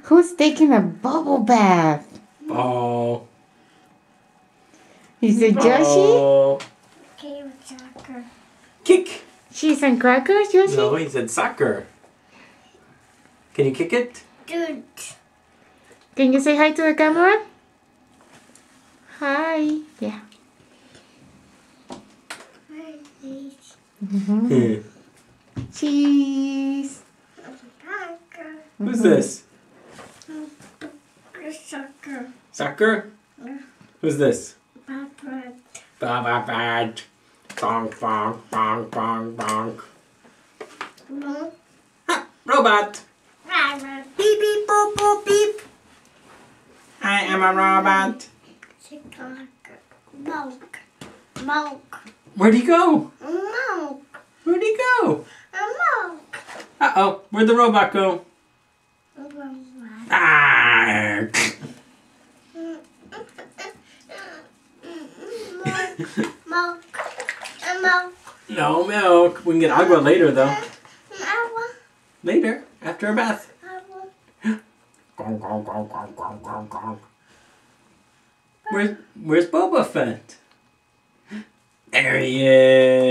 Who's taking a bubble bath? Ball. Is it Yoshi? Ball. Game soccer. Kick. Cheese and crackers, Yoshi? No, he said soccer. Can you kick it? Dude. Can you say hi to the camera? Hi. Yeah. Hmm. Cheese. Who's this? Soccer. Soccer? Who's this? Papa. Bad. Bonk, bonk, bonk, bonk, bonk. No. Ha! Robot! Papa. Beep, beep, boop, boop, beep. I am a robot. Soccer. Milk. Milk. Where'd he go? Milk. Where'd he go? Milk. Uh-oh. Where'd the robot go? Ah! Milk. Milk. No milk. We can get agua later, though. Agua. Later, after a bath. Agua. Gong, gong, gong, gong, gong, gong, gong. Where's Boba Fett? There he is.